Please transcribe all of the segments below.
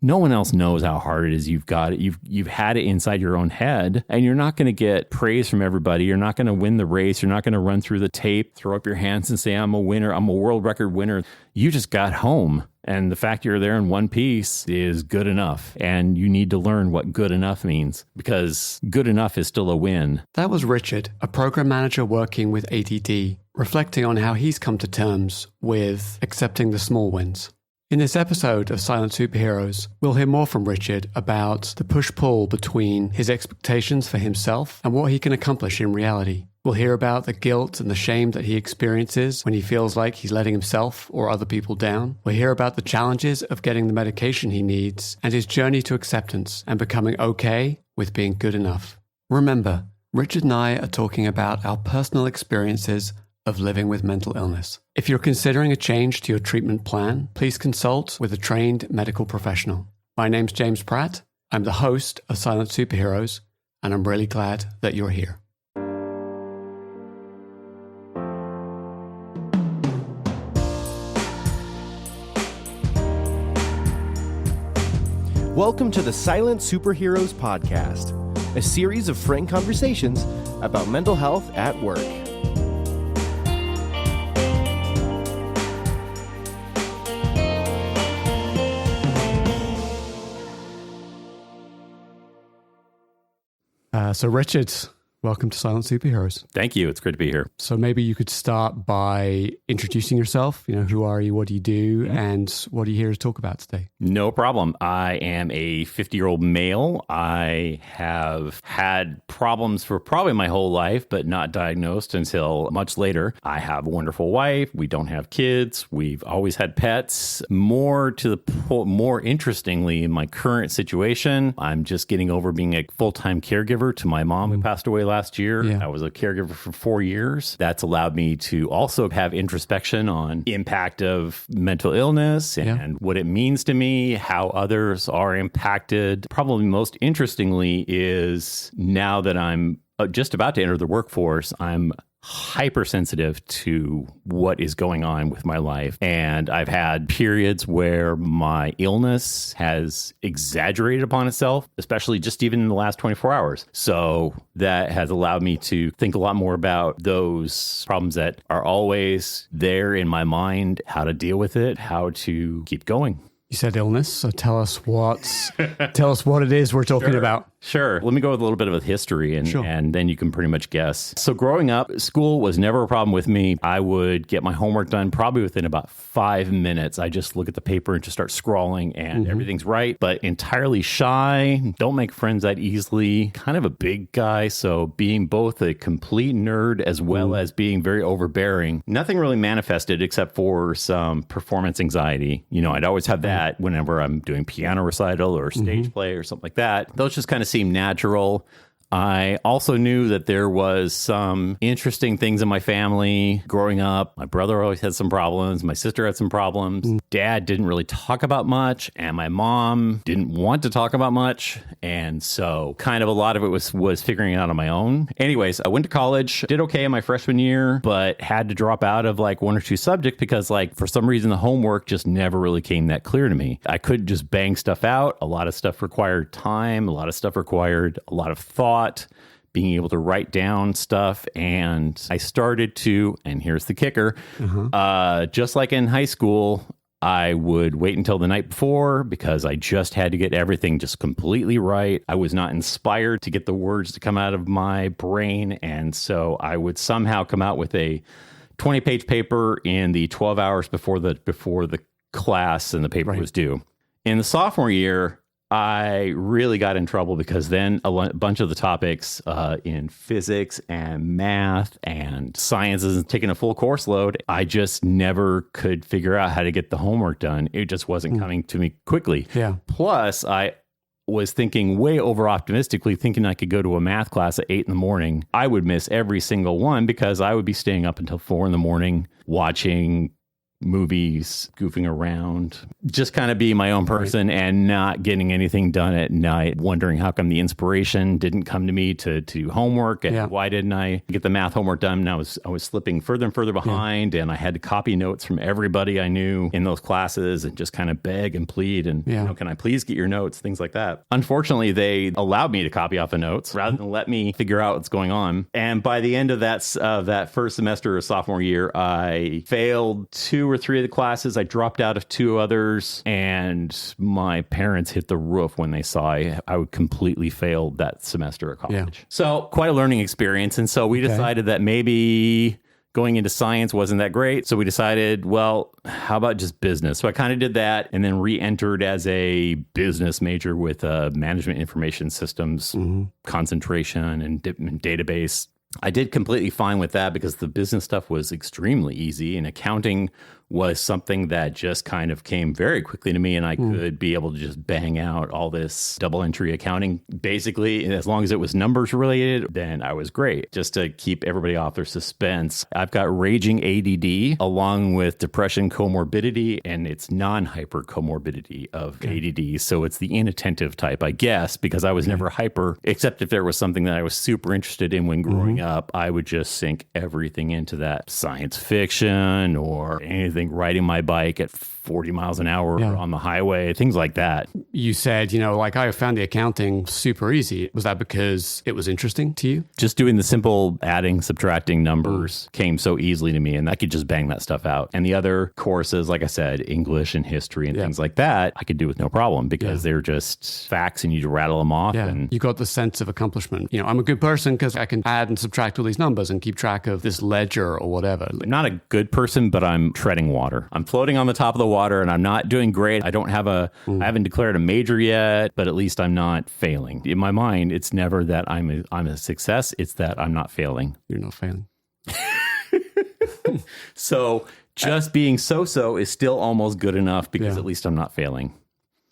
No one else knows how hard it is. You've got it. You've had it inside your own head, and you're not going to get praise from everybody. You're not going to win the race. You're not going to run through the tape, throw up your hands and say, I'm a winner. I'm a world record winner. You just got home. And the fact you're there in one piece is good enough. And you need to learn what good enough means, because good enough is still a win. That was Richard, a program manager working with ADD, reflecting on how he's come to terms with accepting the small wins. In this episode of Silent Superheroes, we'll hear more from Richard about the push-pull between his expectations for himself and what he can accomplish in reality. We'll hear about the guilt and the shame that he experiences when he feels like he's letting himself or other people down. We'll hear about the challenges of getting the medication he needs and his journey to acceptance and becoming okay with being good enough. Remember, Richard and I are talking about our personal experiences of living with mental illness. If you're considering a change to your treatment plan, please consult with a trained medical professional. My name's James Pratt. I'm the host of Silent Superheroes, and I'm really glad that you're here. Welcome to the Silent Superheroes Podcast, a series of frank conversations about mental health at work. So Richard, welcome to Silent Superheroes. Thank you. It's great to be here. So maybe you could start by introducing yourself. Who are you, what do you do, and what are you here to talk about today? No problem. I am a 50-year-old male. I have had problems for probably my whole life, but not diagnosed until much later. I have a wonderful wife. We don't have kids. We've always had pets. More interestingly, in my current situation, I'm just getting over being a full-time caregiver to my mom who passed away last year. Yeah. I was a caregiver for 4 years. That's allowed me to also have introspection on impact of mental illness and what it means to me, how others are impacted. Probably most interestingly is now that I'm just about to enter the workforce, I'm hypersensitive to what is going on with my life. And I've had periods where my illness has exaggerated upon itself, especially just even in the last 24 hours. So that has allowed me to think a lot more about those problems that are always there in my mind, how to deal with it, how to keep going. You said illness, so tell us what it is we're talking about. Sure. Let me go with a little bit of a history and then you can pretty much guess. So growing up, school was never a problem with me. I would get my homework done probably within about 5 minutes. I just look at the paper and just start scrawling and everything's right, but entirely shy, don't make friends that easily, kind of a big guy. So being both a complete nerd as well as being very overbearing, nothing really manifested except for some performance anxiety. I'd always have that whenever I'm doing piano recital or stage play or something like that. Those just kind of seem natural. I also knew that there was some interesting things in my family growing up. My brother always had some problems. My sister had some problems. Dad didn't really talk about much, and my mom didn't want to talk about much. And so kind of a lot of it was figuring it out on my own. Anyways, I went to college, did okay in my freshman year, but had to drop out of like one or two subjects because for some reason the homework just never really came that clear to me. I couldn't just bang stuff out. A lot of stuff required time. A lot of stuff required a lot of thought. Being able to write down stuff. And I started to, and here's the kicker, just like in high school, I would wait until the night before because I just had to get everything just completely right. I was not inspired to get the words to come out of my brain. And so I would somehow come out with a 20-page paper in the 12 hours before the class and the paper was due. In the sophomore year, I really got in trouble because then a bunch of the topics in physics and math and sciences taking a full course load, I just never could figure out how to get the homework done. It just wasn't coming to me quickly. Yeah. Plus, I was thinking way over optimistically, thinking I could go to a math class at 8 a.m. I would miss every single one because I would be staying up until 4 a.m. watching movies, goofing around, just kind of being my own person and not getting anything done at night, wondering how come the inspiration didn't come to me to do homework and why didn't I get the math homework done? And I was slipping further and further behind and I had to copy notes from everybody I knew in those classes and just kind of beg and plead and, can I please get your notes? Things like that. Unfortunately, they allowed me to copy off the notes rather than let me figure out what's going on. And by the end of that first semester of sophomore year, I failed 2 or 3 of the classes. I dropped out of 2 others, and my parents hit the roof when they saw I would completely failed that semester at college. Yeah. So quite a learning experience. And so we decided that maybe going into science wasn't that great. So we decided, well, how about just business? So I kind of did that and then re-entered as a business major with management information systems concentration and database. I did completely fine with that because the business stuff was extremely easy and accounting was something that just kind of came very quickly to me and I could be able to just bang out all this double entry accounting. Basically, as long as it was numbers related, then I was great. Just to keep everybody off their suspense. I've got raging ADD along with depression comorbidity and it's non-hyper comorbidity of ADD. So it's the inattentive type, I guess, because I was never hyper, except if there was something that I was super interested in when growing up, I would just sink everything into that science fiction or anything, riding my bike at 40 miles an hour on the highway, things like that. You said, I found the accounting super easy. Was that because it was interesting to you? Just doing the simple adding, subtracting numbers came so easily to me and I could just bang that stuff out. And the other courses, like I said, English and history and things like that, I could do with no problem because they're just facts and you just rattle them off. And you got the sense of accomplishment. I'm a good person because I can add and subtract all these numbers and keep track of this ledger or whatever. I'm not a good person, but I'm treading water. I'm floating on the top of the water and I'm not doing great. I don't have I haven't declared a major yet, but at least I'm not failing. In my mind, it's never that I'm a success. It's that I'm not failing. You're not failing. So just being so-so is still almost good enough because at least I'm not failing.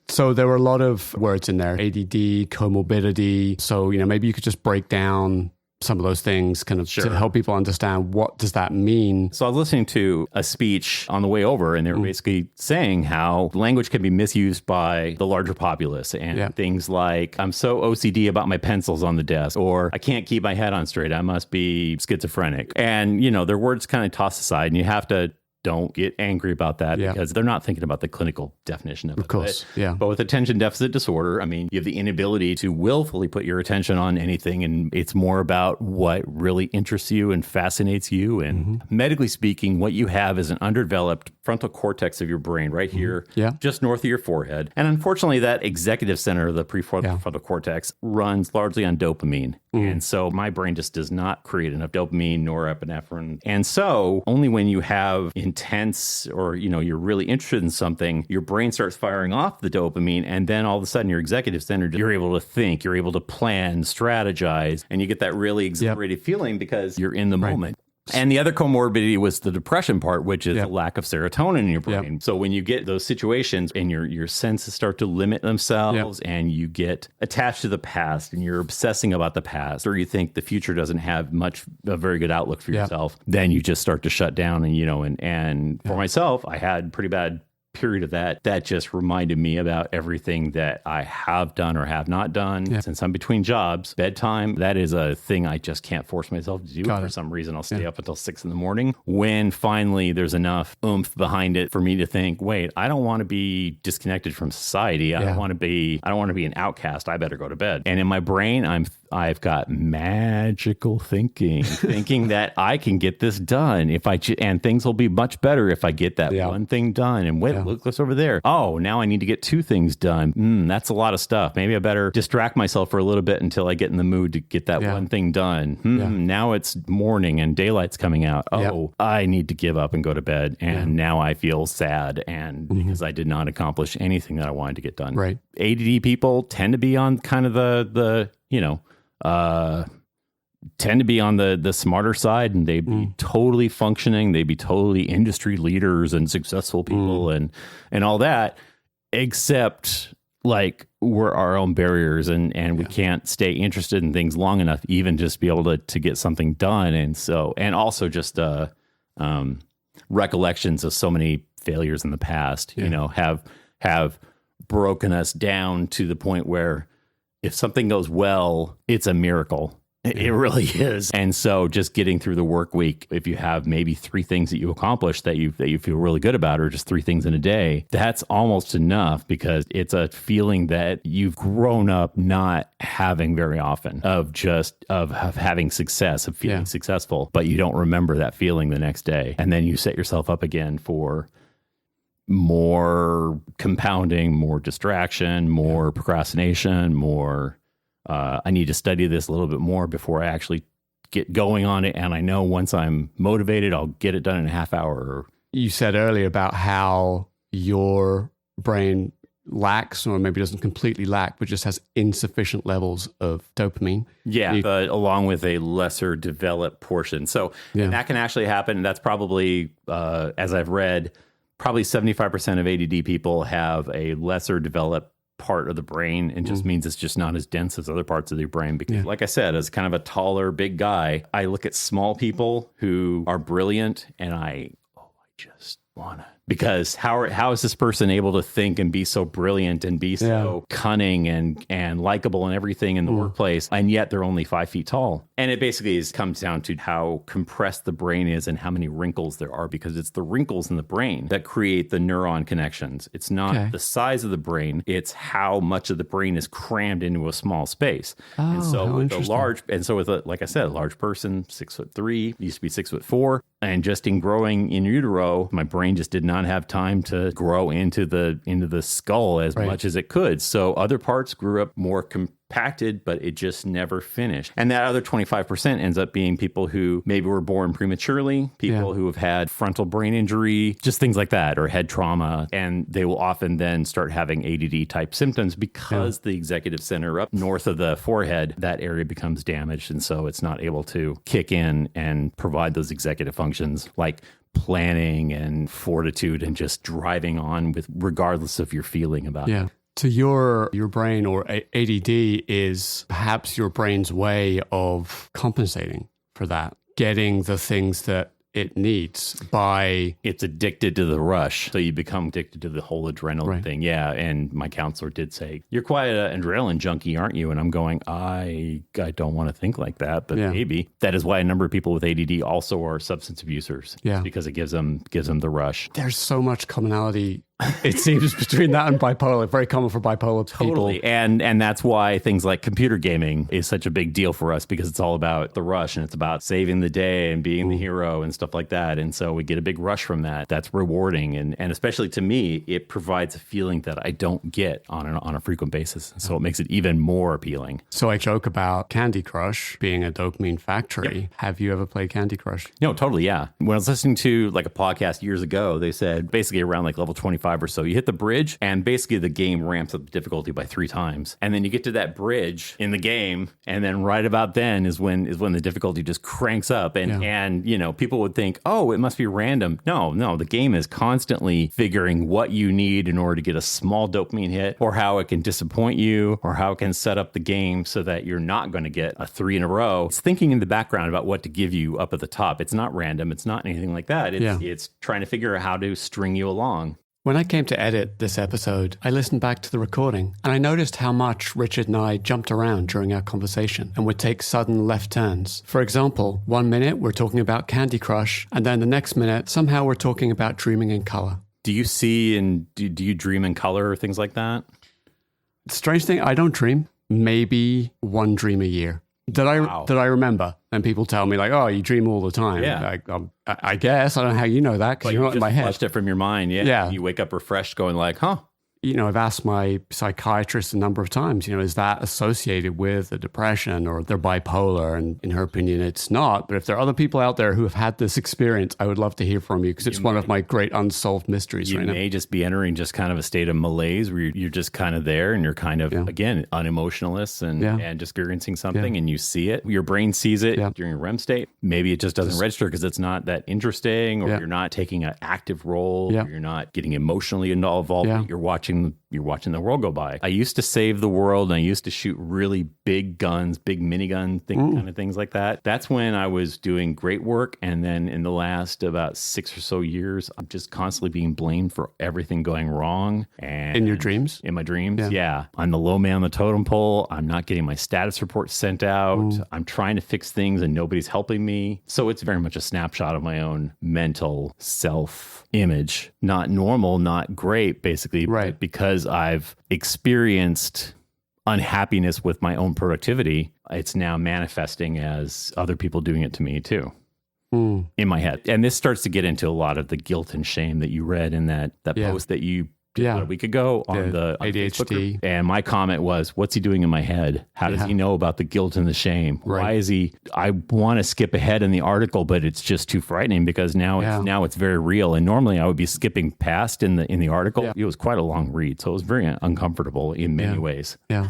So there were a lot of words in there, ADD, comorbidity. So, maybe you could just break down some of those things kind of to help people understand what does that mean. So I was listening to a speech on the way over and they were basically saying how language can be misused by the larger populace and things like, I'm so OCD about my pencils on the desk, or I can't keep my head on straight. I must be schizophrenic. And, their words kind of tossed aside and you have to don't get angry about that because they're not thinking about the clinical definition of it. Of course, But with attention deficit disorder, I mean, you have the inability to willfully put your attention on anything, and it's more about what really interests you and fascinates you. And medically speaking, what you have is an underdeveloped frontal cortex of your brain right here, just north of your forehead. And unfortunately, that executive center of the prefrontal cortex runs largely on dopamine. And so my brain just does not create enough dopamine, norepinephrine. And so only when you have intense or, you're really interested in something, your brain starts firing off the dopamine. And then all of a sudden your executive center, you're able to think, you're able to plan, strategize, and you get that really exhilarated feeling because you're in the moment. And the other comorbidity was the depression part, which is a lack of serotonin in your brain. So when you get those situations and your senses start to limit themselves and you get attached to the past and you're obsessing about the past, or you think the future doesn't have a very good outlook for yourself, then you just start to shut down. And for myself, I had pretty bad period of that just reminded me about everything that I have done or have not done. Since I'm between jobs, bedtime, that is a thing I just can't force myself to do. For some reason, I'll stay up until 6 a.m. when finally there's enough oomph behind it for me to think, wait, I don't want to be disconnected from society. I don't want to be an outcast. I better go to bed. And in my brain, I've got magical thinking that I can get this done and things will be much better if I get that one thing done. And wait, look what's over there. Oh, now I need to get 2 things done. That's a lot of stuff. Maybe I better distract myself for a little bit until I get in the mood to get that one thing done. Now it's morning and daylight's coming out. Oh, I need to give up and go to bed. And now I feel sad because I did not accomplish anything that I wanted to get done. Right. ADD people tend to be on kind of tend to be on the smarter side, and they'd be totally functioning. They'd be totally industry leaders and successful people and all that, except like we're our own barriers and we can't stay interested in things long enough, even just be able to get something done. And so, and also just, recollections of so many failures in the past, have broken us down to the point where if something goes well, it's a miracle. It really is. And so just getting through the work week, if you have maybe 3 things that you accomplish that you feel really good about, or just 3 things in a day, that's almost enough, because it's a feeling that you've grown up not having very often, of having success, of feeling successful, but you don't remember that feeling the next day. And then you set yourself up again for more compounding, more distraction, more procrastination, more I need to study this a little bit more before I actually get going on it. And I know once I'm motivated, I'll get it done in a half hour. You said earlier about how your brain lacks, or maybe doesn't completely lack, but just has insufficient levels of dopamine. Yeah, but along with a lesser developed portion. So that can actually happen. That's probably, as I've read, probably 75% of ADD people have a lesser developed part of the brain, and just means it's just not as dense as other parts of your brain. Because like I said, as kind of a taller, big guy, I look at small people who are brilliant and I just want to, because how is this person able to think and be so brilliant and be so cunning and likable and everything in the workplace, and yet they're only 5 feet tall? And it basically comes down to how compressed the brain is and how many wrinkles there are, because it's the wrinkles in the brain that create the neuron connections. It's not the size of the brain, it's how much of the brain is crammed into a small space. And so with like I said, a large person, 6'3", used to be 6'4", and just in growing in utero, my brain just did not have time to grow into the skull as much as it could. So other parts grew up more compacted, but it just never finished. And that other 25% ends up being people who maybe were born prematurely, people who have had frontal brain injury, just things like that, or head trauma. And they will often then start having ADD type symptoms because the executive center up north of the forehead, that area becomes damaged. And so it's not able to kick in and provide those executive functions like planning and fortitude and just driving on with regardless of your feeling about it. So your brain, or ADD, is perhaps your brain's way of compensating for that, getting the things that it needs by... It's addicted to the rush. So you become addicted to the whole adrenaline thing. Yeah. And my counselor did say, you're quite an adrenaline junkie, aren't you? And I'm going, I don't want to think like that, but maybe. That is why a number of people with ADD also are substance abusers. Yeah. Because it gives them the rush. There's so much commonality, it seems, between that and bipolar. Very common for bipolar people. And that's why things like computer gaming is such a big deal for us, because it's all about the rush and it's about saving the day and being the hero and stuff like that. And so we get a big rush from that. That's rewarding. And especially to me, it provides a feeling that I don't get on a frequent basis. So it makes it even more appealing. So I joke about Candy Crush being a dopamine factory. Yep. Have you ever played Candy Crush? No, totally. Yeah. When I was listening to like a podcast years ago, they said basically around like level 25 or so, you hit the bridge and basically the game ramps up the difficulty by 3 times. And then you get to that bridge in the game, and then right about then is when the difficulty just cranks up. And people would think, oh, it must be random. No, the game is constantly figuring what you need in order to get a small dopamine hit, or how it can disappoint you, or how it can set up the game so that you're not going to get a 3 in a row. It's thinking in the background about what to give you up at the top. It's not random. It's not anything like that. It's trying to figure out how to string you along. When I came to edit this episode, I listened back to the recording, and I noticed how much Richard and I jumped around during our conversation and would take sudden left turns. For example, 1 minute we're talking about Candy Crush, and then the next minute somehow we're talking about dreaming in color. Do you see and do you dream in color or things like that? Strange thing, I don't dream. Maybe 1 dream a year. That I remember. And people tell me like, oh, you dream all the time. Yeah. Like, I guess. I don't know how you know that, because you're not in my head. Flushed it from your mind. Yeah. You wake up refreshed going like, huh? I've asked my psychiatrist a number of times, is that associated with a depression or they're bipolar? And in her opinion, it's not. But if there are other people out there who have had this experience, I would love to hear from you, because it's one of my great unsolved mysteries right now. You may just be entering just kind of a state of malaise where you're just kind of there and you're kind of, again, unemotionalist and just experiencing something and you see it. Your brain sees it during your REM state. Maybe it just doesn't register because it's not that interesting, or you're not taking an active role, or you're not getting emotionally involved. You're watching you're watching the world go by. I used to save the world, and I used to shoot really big guns, big minigun kind of things like that. That's when I was doing great work. And then in the last about 6 or so years, I'm just constantly being blamed for everything going wrong. And in your dreams? In my dreams, yeah. I'm the low man on the totem pole. I'm not getting my status report sent out. I'm trying to fix things and nobody's helping me. So it's very much a snapshot of my own mental self-image. Not normal, not great, basically. Right. Because I've experienced unhappiness with my own productivity, it's now manifesting as other people doing it to me too. In my head. And this starts to get into a lot of the guilt and shame that you read in that post that you did about a week ago on the ADHD. And my comment was, what's he doing in my head? How does he know about the guilt and the shame? Right. Why is he, I want to skip ahead in the article, but it's just too frightening because now it's very real. And normally I would be skipping past in the article. Yeah. It was quite a long read. So it was very uncomfortable in many ways. Yeah.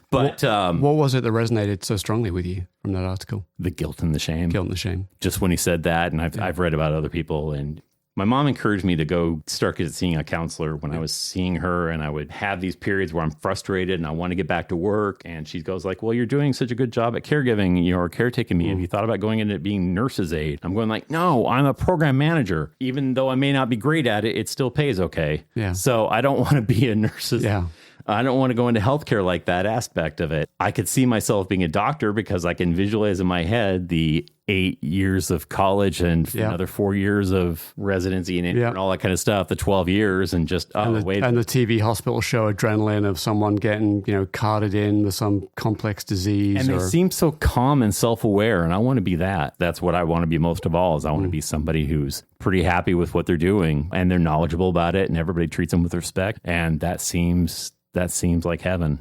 But what was it that resonated so strongly with you from that article? The guilt and the shame. Guilt and the shame. Just when he said that, and I've read about other people, and my mom encouraged me to go start seeing a counselor when I was seeing her, and I would have these periods where I'm frustrated and I want to get back to work. And she goes like, well, you're doing such a good job at caregiving, or caretaking me. Have you thought about going into being nurse's aide? I'm going like, no, I'm a program manager. Even though I may not be great at it, it still pays okay. Yeah. So I don't want to be a nurse's I don't want to go into healthcare like that aspect of it. I could see myself being a doctor because I can visualize in my head the 8 years of college and another 4 years of residency and all that kind of stuff, the 12 years and just, and the TV hospital show adrenaline of someone getting, carted in with some complex disease. And they seem so calm and self-aware, and I want to be that. That's what I want to be most of all, is I want to be somebody who's pretty happy with what they're doing and they're knowledgeable about it and everybody treats them with respect. And that seems like heaven.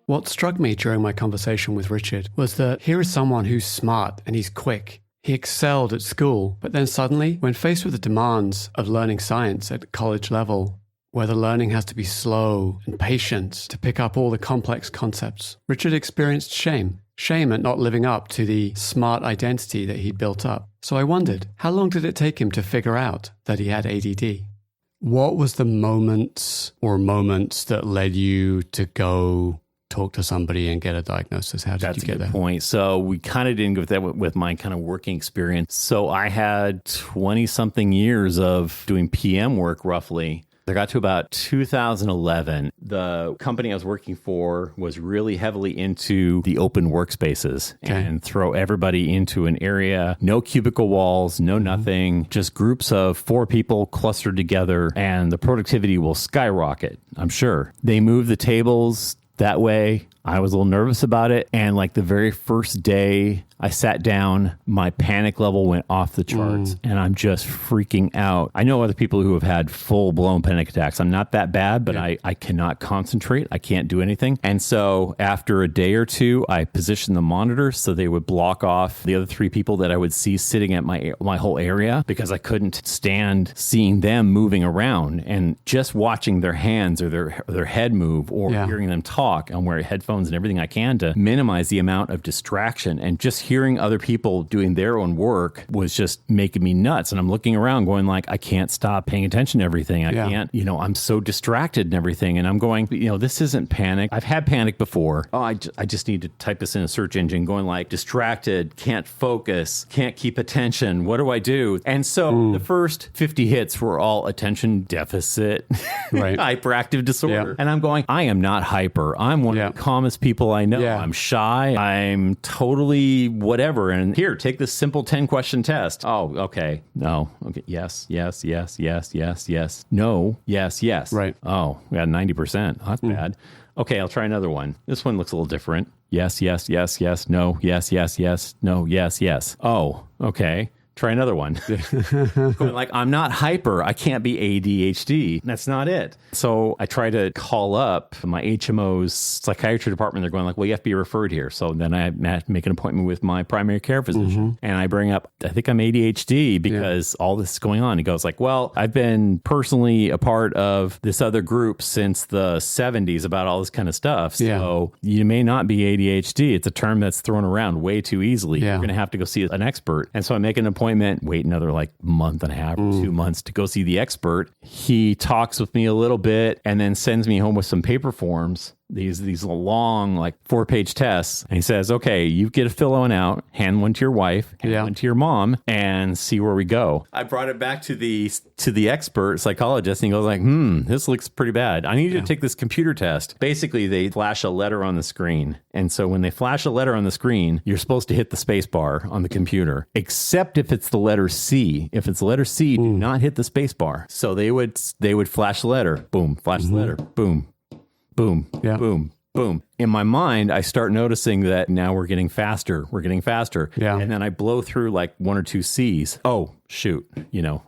What struck me during my conversation with Richard was that here is someone who's smart and he's quick. He excelled at school, but then suddenly, when faced with the demands of learning science at college level, where the learning has to be slow and patient to pick up all the complex concepts, Richard experienced shame. Shame at not living up to the smart identity that he'd built up. So I wondered, how long did it take him to figure out that he had ADD? What was the moments that led you to go talk to somebody and get a diagnosis? How did you get there? That's a good point. So we kind of didn't go with that with my kind of working experience. So I had 20-something years of doing PM work roughly. I got to about 2011. The company I was working for was really heavily into the open workspaces and throw everybody into an area, no cubicle walls, no nothing, just groups of 4 people clustered together, and the productivity will skyrocket, I'm sure. They move the tables that way. I was a little nervous about it. And like the very first day I sat down, my panic level went off the charts and I'm just freaking out. I know other people who have had full blown panic attacks. I'm not that bad, but I cannot concentrate. I can't do anything. And so after a day or two, I positioned the monitors so they would block off the other 3 people that I would see sitting at my whole area, because I couldn't stand seeing them moving around and just watching their hands or their head move or hearing them talk. I'm wearing headphones and everything I can to minimize the amount of distraction, and just hearing other people doing their own work was just making me nuts. And I'm looking around going like, I can't stop paying attention to everything. I can't, I'm so distracted and everything. And I'm going, this isn't panic. I've had panic before. Oh, I just need to type this in a search engine, going like distracted, can't focus, can't keep attention. What do I do? And so the first 50 hits were all attention deficit, hyperactive disorder. And I'm going, I am not hyper. I'm one of the calmest people I know. I'm shy. I'm totally whatever. And here, take this simple 10-question test. Oh, okay. No. Okay. Yes, yes, yes, yes, yes, yes. No. Yes, yes. Right. Oh, we got 90%. Oh, that's bad. Okay, I'll try another one. This one looks a little different. Yes, yes, yes, yes. No. Yes, yes, yes. No. Yes, yes. Oh, okay. try another one. Going like, I'm not hyper. I can't be ADHD. That's not it. So I try to call up my HMO's psychiatry department. They're going like, well, you have to be referred here. So then I have to make an appointment with my primary care physician. And I bring up, I think I'm ADHD because all this is going on. He goes like, well, I've been personally a part of this other group since the 70s about all this kind of stuff. So you may not be ADHD. It's a term that's thrown around way too easily. You're going to have to go see an expert. And so I make an appointment, wait another like month and a half or 2 months to go see the expert. He talks with me a little bit and then sends me home with some paper forms. These long, like 4-page tests. And he says, okay, you get to fill one out, hand one to your wife, hand one to your mom, and see where we go. I brought it back to the expert psychologist, and he goes like, this looks pretty bad. I need you to take this computer test. Basically, they flash a letter on the screen. And so when they flash a letter on the screen, you're supposed to hit the space bar on the computer, except if it's the letter C. If it's the letter C, do not hit the space bar. So they would flash the letter, boom, flash the letter, boom. Boom, boom, boom. In my mind, I start noticing that now we're getting faster. Yeah. And then I blow through like 1 or 2 C's. Oh, shoot.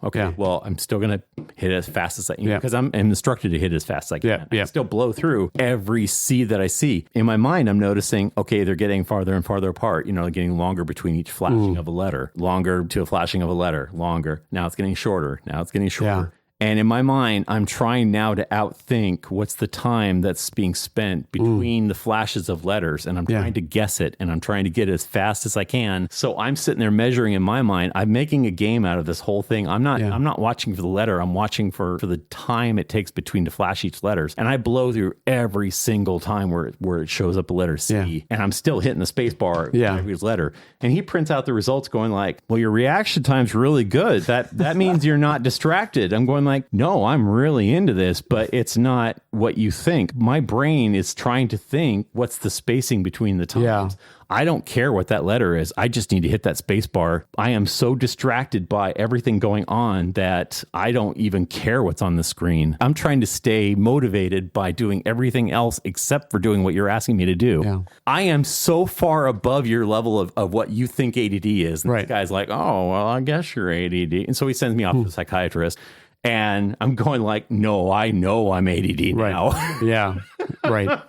Okay, well, I'm still going to hit it as fast as I can because I'm instructed to hit it as fast as I can. I still blow through every C that I see. In my mind, I'm noticing, okay, they're getting farther and farther apart. Getting longer between each flashing of a letter, longer to a flashing of a letter, longer. Now it's getting shorter. Yeah. And in my mind, I'm trying now to outthink what's the time that's being spent between the flashes of letters. And I'm trying to guess it. And I'm trying to get it as fast as I can. So I'm sitting there measuring in my mind. I'm making a game out of this whole thing. I'm not watching for the letter. I'm watching for the time it takes between to flash each letters. And I blow through every single time where it shows up the letter C. Yeah. And I'm still hitting the space bar every letter. And he prints out the results going like, well, your reaction time's really good. That means you're not distracted. I'm going like, no, I'm really into this, but it's not what you think. My brain is trying to think what's the spacing between the times. Yeah. I don't care what that letter is. I just need to hit that space bar. I am so distracted by everything going on that I don't even care what's on the screen. I'm trying to stay motivated by doing everything else except for doing what you're asking me to do. Yeah. I am so far above your level of what you think ADD is. And this guy's like, oh, well, I guess you're ADD. And so he sends me off to the psychiatrist. And I'm going like, no, I know I'm ADD now. Yeah, right.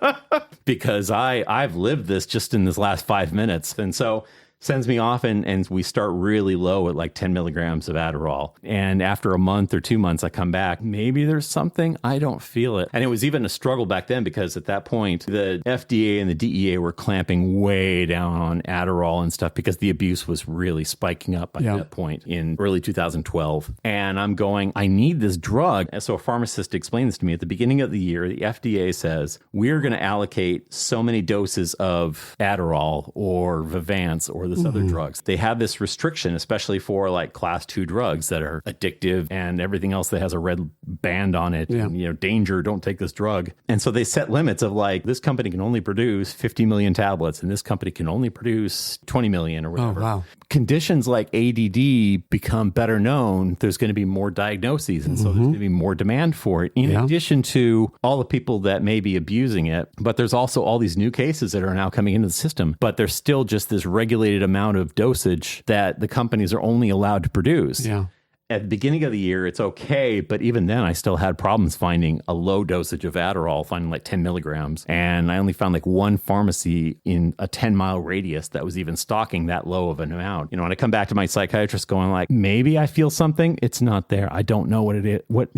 Because I've lived this just in this last 5 minutes. And so sends me off and we start really low at like 10 milligrams of Adderall. And after a month or 2 months, I come back. Maybe there's something. I don't feel it. And it was even a struggle back then because at that point, the FDA and the DEA were clamping way down on Adderall and stuff because the abuse was really spiking up at that point in early 2012. And I'm going, I need this drug. And so a pharmacist explained this to me at the beginning of the year. The FDA says, we're going to allocate so many doses of Adderall or Vivance or this other drugs. They have this restriction, especially for like class 2 drugs that are addictive and everything else that has a red band on it. Yeah. And, danger, don't take this drug. And so they set limits of like, this company can only produce 50 million tablets and this company can only produce 20 million or whatever. Oh, wow. Conditions like ADD become better known. There's going to be more diagnoses. And so there's going to be more demand for it in addition to all the people that may be abusing it. But there's also all these new cases that are now coming into the system. But there's still just this regulated amount of dosage that the companies are only allowed to produce. Yeah. At the beginning of the year, it's okay. But even then, I still had problems finding a low dosage of Adderall, finding like 10 milligrams. And I only found like one pharmacy in a 10-mile radius that was even stocking that low of an amount. When I come back to my psychiatrist going like, maybe I feel something. It's not there. I don't know what it is. What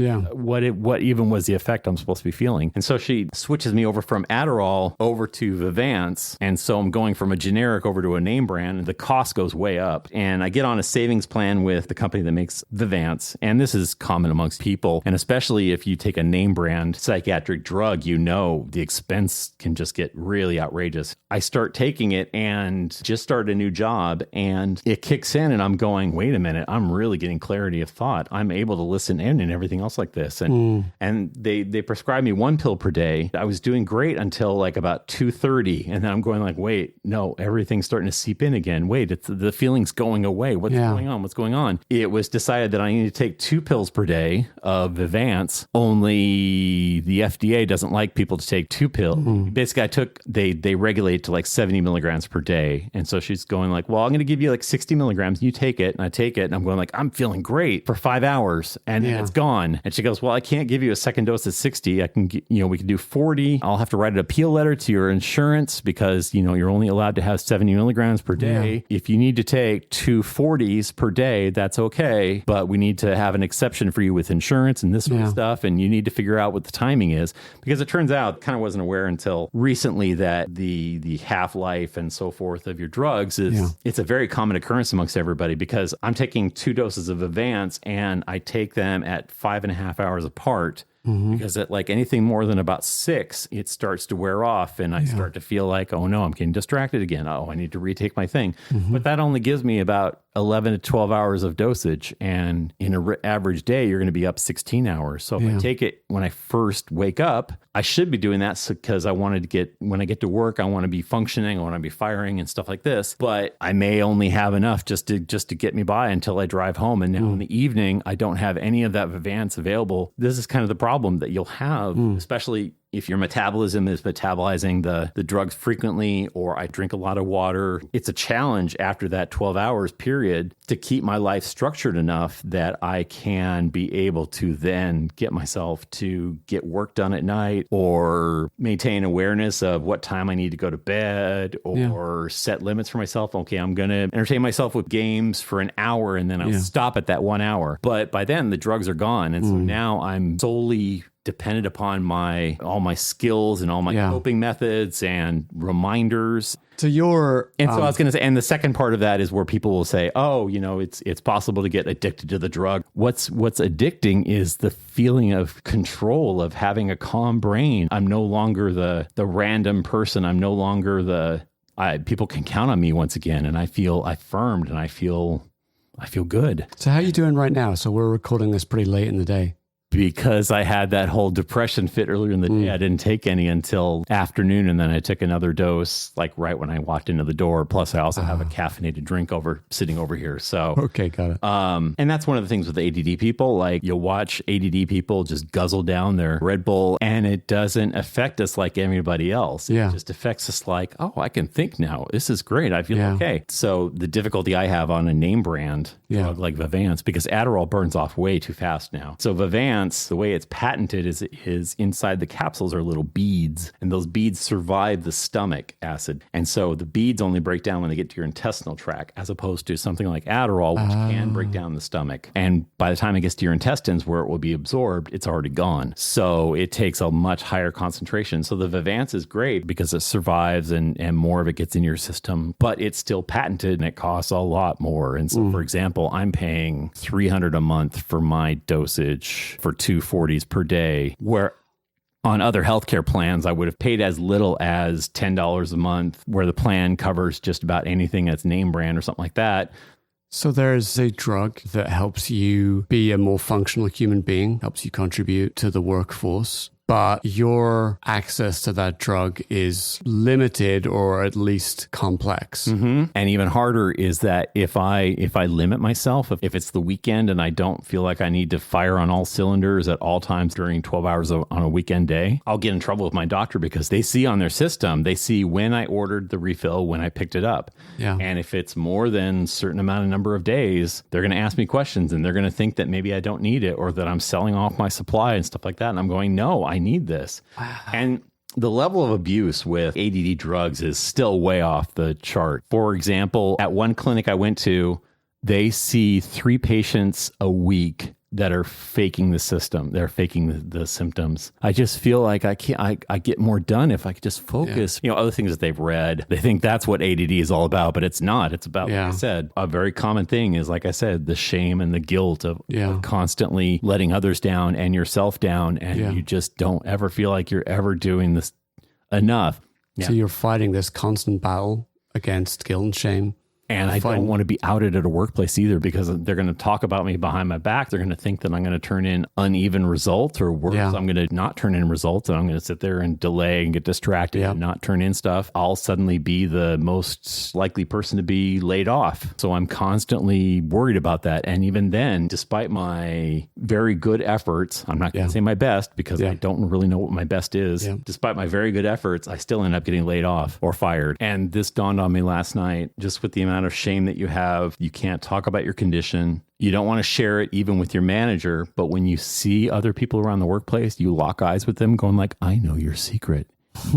even was the effect I'm supposed to be feeling. And so she switches me over from Adderall over to Vivance. And so I'm going from a generic over to a name brand. And the cost goes way up. And I get on a savings plan with the company that makes Vivance, and this is common amongst people, and especially if you take a name brand psychiatric drug, the expense can just get really outrageous. I start taking it and just started a new job, and it kicks in, and I'm going, wait a minute, I'm really getting clarity of thought. I'm able to listen in and everything else like this, and they prescribed me 1 pill per day. I was doing great until like about 2:30, and then I'm going like, wait, no, everything's starting to seep in again. Wait, the feeling's going away. What's going on? It was decided that I need to take 2 pills per day of Vivance, only the FDA doesn't like people to take 2 pills. Basically, they regulate to like 70 milligrams per day. And so she's going like, well, I'm going to give you like 60 milligrams. You take it. And I take it. And I'm going like, I'm feeling great for 5 hours. And then it's gone. And she goes, well, I can't give you a second dose at 60. I can, we can do 40. I'll have to write an appeal letter to your insurance because, you're only allowed to have 70 milligrams per day. Yeah. If you need to take 2 40s per day, that's okay. But we need to have an exception for you with insurance and this sort of stuff. And you need to figure out what the timing is, because it turns out, kind of wasn't aware until recently, that the half-life and so forth of your drugs it's a very common occurrence amongst everybody, because I'm taking 2 doses of Vivance and I take them at 5.5 hours apart. Because at like anything more than about 6, it starts to wear off and I start to feel like, oh no, I'm getting distracted again. Oh, I need to retake my thing. But that only gives me about 11 to 12 hours of dosage. And in an average day, you're going to be up 16 hours. So if I take it when I first wake up, I should be doing that because I wanted to when I get to work, I want to be functioning, I want to be firing and stuff like this. But I may only have enough just to get me by until I drive home. And now in the evening, I don't have any of that Vivance available. This is kind of the problem that you'll have, especially if your metabolism is metabolizing the drugs frequently, or I drink a lot of water. It's a challenge after that 12 hours period to keep my life structured enough that I can be able to then get myself to get work done at night, or maintain awareness of what time I need to go to bed, or set limits for myself. Okay, I'm going to entertain myself with games for an hour and then I'll stop at that 1 hour. But by then the drugs are gone. And so now I'm solely dependent upon all my skills and all my coping methods and reminders. So I was going to say, and the second part of that is where people will say, oh, it's possible to get addicted to the drug. What's addicting is the feeling of control, of having a calm brain. I'm no longer the random person. I'm no longer people can count on me once again. And I feel affirmed and I feel good. So how are you doing right now? So we're recording this pretty late in the day. Because I had that whole depression fit earlier in the day, I didn't take any until afternoon, and then I took another dose like right when I walked into the door. Plus, I also have a caffeinated drink sitting over here. So okay, got it. And that's one of the things with ADD people. Like, you'll watch ADD people just guzzle down their Red Bull, and it doesn't affect us like everybody else. It just affects us like, oh, I can think now. This is great. I feel okay. So the difficulty I have on a name brand drug like Vivance, because Adderall burns off way too fast now. So Vivance, the way it's patented is inside the capsules are little beads, and those beads survive the stomach acid. And so the beads only break down when they get to your intestinal tract, as opposed to something like Adderall, which can break down the stomach. And by the time it gets to your intestines where it will be absorbed, it's already gone. So it takes a much higher concentration. So the Vivance is great because it survives and more of it gets in your system, but it's still patented and it costs a lot more. And so, for example, I'm paying $300 a month for my dosage for 2 40s per day, where on other healthcare plans, I would have paid as little as $10 a month, where the plan covers just about anything that's name brand or something like that. So there's a drug that helps you be a more functional human being, helps you contribute to the workforce. But your access to that drug is limited, or at least complex. And even harder is that if I limit myself, if it's the weekend and I don't feel like I need to fire on all cylinders at all times during 12 hours on a weekend day, I'll get in trouble with my doctor, because they see on their system, they see when I ordered the refill, when I picked it up. And if it's more than a certain number of days, they're going to ask me questions, and they're going to think that maybe I don't need it, or that I'm selling off my supply and stuff like that. And I'm going, no, I need this. Wow. And the level of abuse with ADD drugs is still way off the chart. For example, at one clinic I went to, they see 3 patients a week that are faking the system. They're faking the symptoms. I just feel like I get more done if I could just focus. Other things that they've read, they think that's what ADD is all about, but it's not. It's about, like I said, a very common thing is, like I said, the shame and the guilt of constantly letting others down and yourself down. And you just don't ever feel like you're ever doing this enough. So you're fighting this constant battle against guilt and shame. And I don't want to be outed at a workplace either, because they're going to talk about me behind my back. They're going to think that I'm going to turn in uneven results, or worse, I'm going to not turn in results, and I'm going to sit there and delay and get distracted and not turn in stuff. I'll suddenly be the most likely person to be laid off. So I'm constantly worried about that. And even then, despite my very good efforts, I'm not going to say my best, because I don't really know what my best is. Despite my very good efforts, I still end up getting laid off or fired. And this dawned on me last night, just with the amount of shame that you have. You can't talk about your condition. You don't want to share it even with your manager. But when you see other people around the workplace, you lock eyes with them going like, I know your secret.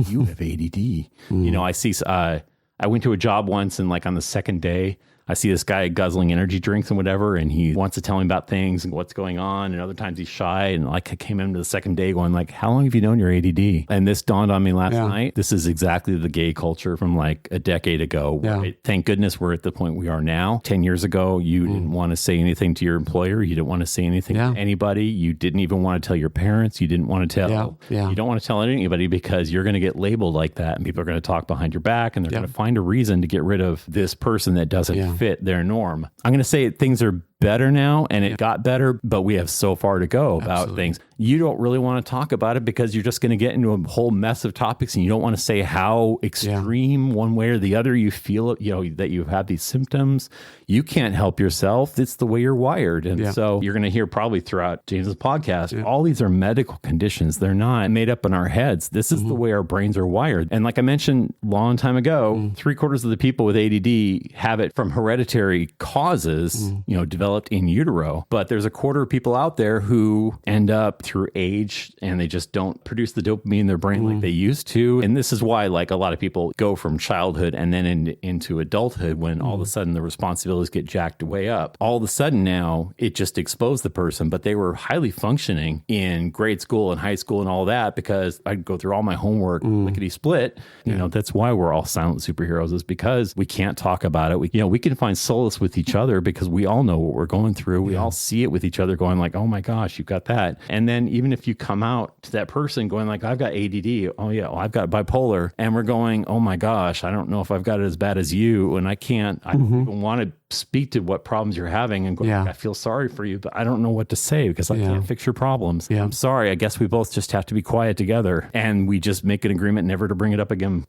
You have ADD. You know, I went to a job once, and like on the second day, I see this guy guzzling energy drinks and whatever, and he wants to tell me about things and what's going on. And other times he's shy. And like I came into the second day going like, how long have you known your ADD? And this dawned on me last night. This is exactly the gay culture from like a decade ago. Thank goodness we're at the point we are now. 10 years ago, you didn't want to say anything to your employer. You didn't want to say anything to anybody. You didn't even want to tell your parents. You didn't want to tell. You don't want to tell anybody, because you're going to get labeled like that. And people are going to talk behind your back, and they're going to find a reason to get rid of this person that doesn't fit their norm. I'm going to say things are better now, and it got better, but we have so far to go about things. You don't really want to talk about it, because you're just going to get into a whole mess of topics, and you don't want to say how extreme one way or the other you feel, you know, that you have these symptoms. You can't help yourself. It's the way you're wired. And so you're going to hear probably throughout James's podcast, all these are medical conditions. They're not made up in our heads. This is the way our brains are wired. And like I mentioned a long time ago, 3/4 of the people with ADD have it from hereditary causes, you know, developed in utero. But there's a quarter of people out there who end up through age, and they just don't produce the dopamine in their brain like they used to. And this is why like a lot of people go from childhood and then into adulthood, when all of a sudden the responsibilities get jacked way up. All of a sudden now it just exposed the person, but they were highly functioning in grade school and high school and all that, because I'd go through all my homework lickety split. You know, that's why we're all silent superheroes, is because we can't talk about it. We can find solace with each other, because we all know what we're going through. We all see it with each other going like, oh my gosh, you've got that. And then even if you come out to that person going like, I've got ADD, oh yeah, well, I've got bipolar, and we're going, oh my gosh, I don't know if I've got it as bad as you, and I don't even want to speak to what problems you're having, and go, I feel sorry for you, but I don't know what to say, because I can't fix your problems. I'm sorry, I guess we both just have to be quiet together, and we just make an agreement never to bring it up again.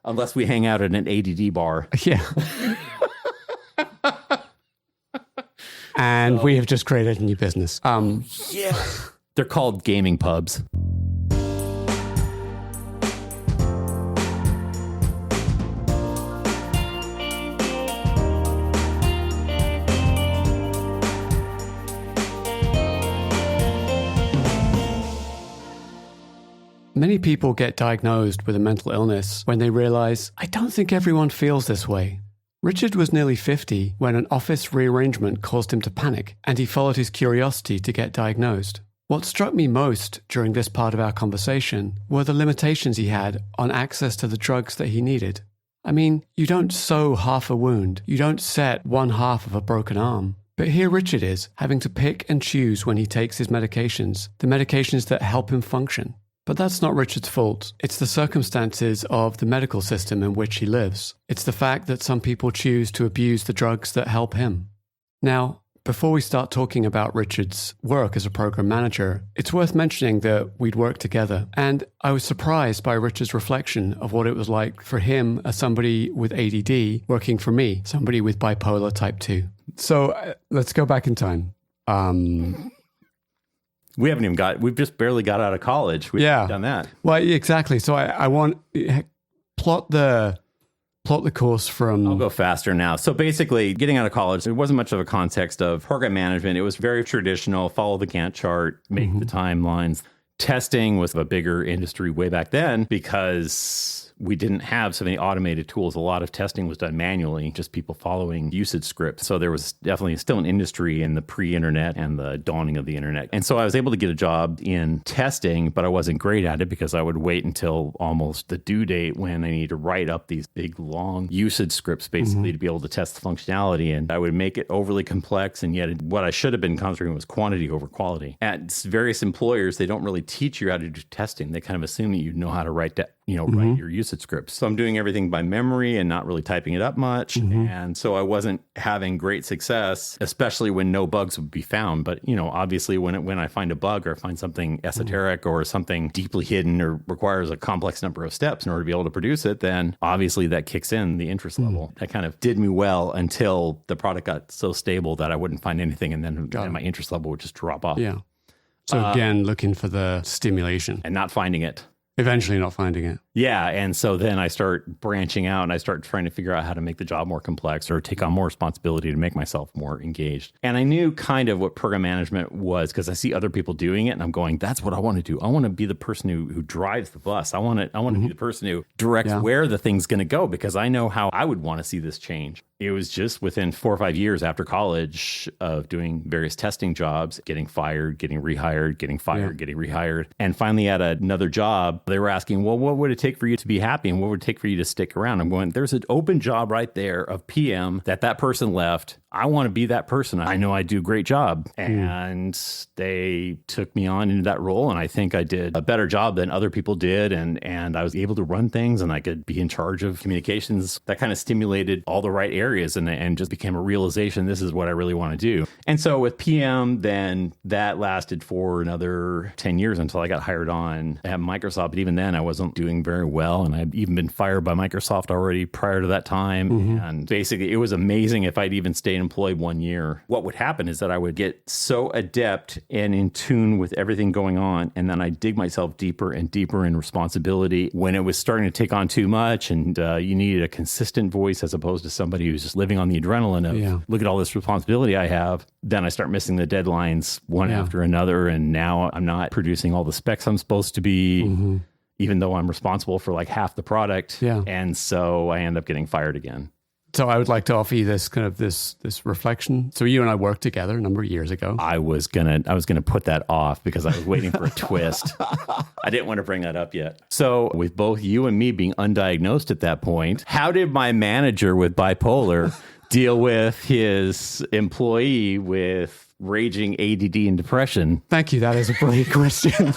Unless we hang out at an ADD bar. And we have just created a new business. They're called gaming pubs. Many people get diagnosed with a mental illness when they realize, I don't think everyone feels this way. Richard was nearly 50 when an office rearrangement caused him to panic, and he followed his curiosity to get diagnosed. What struck me most during this part of our conversation were the limitations he had on access to the drugs that he needed. I mean, you don't sew half a wound, you don't set one half of a broken arm. But here Richard is, having to pick and choose when he takes his medications, the medications that help him function. But that's not Richard's fault. It's the circumstances of the medical system in which he lives. It's the fact that some people choose to abuse the drugs that help him. Now, before we start talking about Richard's work as a program manager, it's worth mentioning that we'd worked together. And I was surprised by Richard's reflection of what it was like for him as somebody with ADD working for me, somebody with bipolar type 2. So let's go back in time. We've just barely got out of college. We've done that. Well, exactly. So I want plot the course from... I'll go faster now. So basically, getting out of college, there wasn't much of a context of program management. It was very traditional, follow the Gantt chart, make the timelines. Testing was a bigger industry way back then, because we didn't have so many automated tools. A lot of testing was done manually, just people following usage scripts. So there was definitely still an industry in the pre-internet and the dawning of the internet. And so I was able to get a job in testing, but I wasn't great at it, because I would wait until almost the due date when I need to write up these big, long usage scripts, basically, to be able to test the functionality. And I would make it overly complex. And yet what I should have been concentrating was quantity over quality. At various employers, they don't really teach you how to do testing. They kind of assume that you know how to write write your usage scripts. So I'm doing everything by memory and not really typing it up much. And so I wasn't having great success, especially when no bugs would be found. But, obviously when I find a bug or find something esoteric or something deeply hidden or requires a complex number of steps in order to be able to produce it, then obviously that kicks in the interest level. That kind of did me well until the product got so stable that I wouldn't find anything. And then my interest level would just drop off. Yeah. So again, looking for the stimulation. And not finding it. Eventually not finding it. Yeah. And so then I start branching out and I start trying to figure out how to make the job more complex or take on more responsibility to make myself more engaged. And I knew kind of what program management was because I see other people doing it and I'm going, that's what I want to do. I want to be the person who drives the bus. I want to be the person who directs where the thing's going to go because I know how I would want to see this change. It was just within 4 or 5 years after college of doing various testing jobs, getting fired, getting rehired, getting fired, getting rehired. And finally at another job, they were asking, well, what would it take for you to be happy and what would it take for you to stick around? I'm going, there's an open job right there of PM that person left. I want to be that person. I know I do a great job. And they took me on into that role. And I think I did a better job than other people did. And I was able to run things and I could be in charge of communications. That kind of stimulated all the right areas and just became a realization, this is what I really want to do. And so with PM, then that lasted for another 10 years until I got hired on at Microsoft. But even then I wasn't doing very well. And I'd even been fired by Microsoft already prior to that time. And basically it was amazing if I'd even stayed employed 1 year. What would happen is that I would get so adept and in tune with everything going on. And then I dig myself deeper and deeper in responsibility when it was starting to take on too much. And you needed a consistent voice as opposed to somebody who's just living on the adrenaline of look at all this responsibility I have. Then I start missing the deadlines one after another. And now I'm not producing all the specs I'm supposed to be, even though I'm responsible for like half the product. Yeah. And so I end up getting fired again. So I would like to offer you this kind of this reflection. So you and I worked together a number of years ago. I was gonna put that off because I was waiting for a twist. I didn't want to bring that up yet. So with both you and me being undiagnosed at that point, how did my manager with bipolar deal with his employee with raging ADD and depression? Thank you. That is a brilliant question.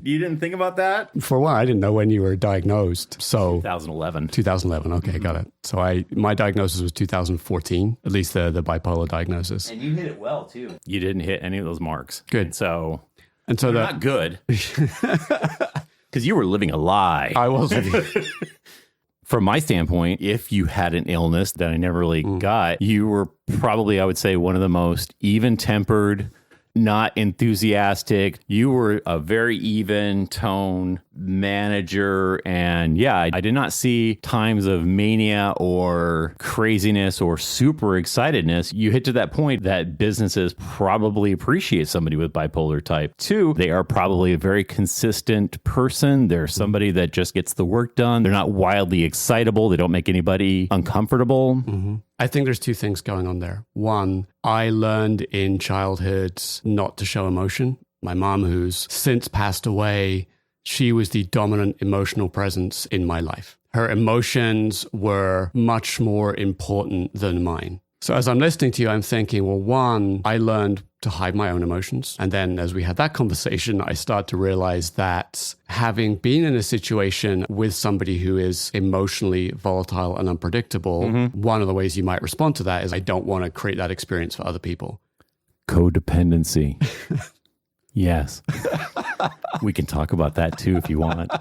You didn't think about that? For one, I didn't know when you were diagnosed. So 2011. 2011. Okay, got it. So my diagnosis was 2014, at least the bipolar diagnosis. And you hit it well too. You didn't hit any of those marks. Good. And so not good. Because you were living a lie. I was living. From my standpoint, if you had an illness that I never really got, you were probably, I would say, one of the most even-tempered, not enthusiastic. You were a very even tone manager. And I did not see times of mania or craziness or super excitedness. You hit to that point that businesses probably appreciate somebody with bipolar type 2. They are probably a very consistent person. They're somebody that just gets the work done. They're not wildly excitable. They don't make anybody uncomfortable. I think there's two things going on there. One, I learned in childhood not to show emotion. My mom, who's since passed away, she was the dominant emotional presence in my life. Her emotions were much more important than mine. So as I'm listening to you, I'm thinking, well, one, I learned to hide my own emotions. And then as we had that conversation, I start to realize that having been in a situation with somebody who is emotionally volatile and unpredictable, one of the ways you might respond to that is I don't want to create that experience for other people. Codependency. Yes. We can talk about that too if you want.